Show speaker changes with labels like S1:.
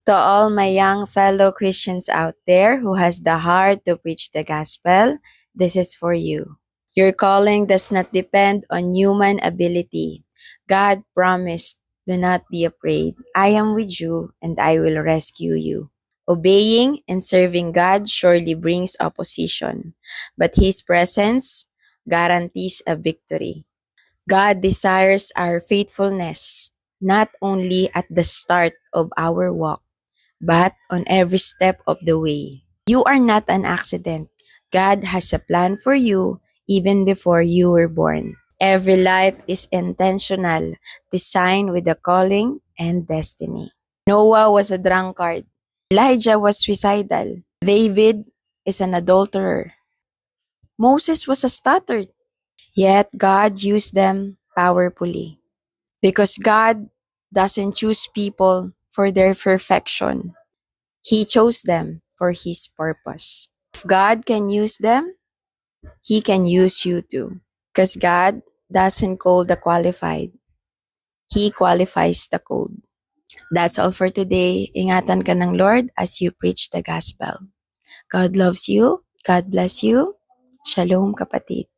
S1: To all my young fellow Christians out there who has the heart to preach the gospel, this is for you. Your calling does not depend on human ability. God promised, do not be afraid. I am with you and I will rescue you. Obeying and serving God surely brings opposition, but His presence guarantees a victory. God desires our faithfulness, not only at the start of our walk, but on every step of the way. You are not an accident. God has a plan for you even before you were born. Every life is intentional, designed with a calling and destiny. Noah was a drunkard. Elijah was suicidal. David is an adulterer. Moses was a stuttered. Yet God used them powerfully. Because God doesn't choose people for their perfection. He chose them for His purpose. If God can use them, He can use you too. Because God doesn't call the qualified. He qualifies the called. That's all for today. Ingatan ka ng Lord as you preach the gospel. God loves you. God bless you. Shalom, kapatid.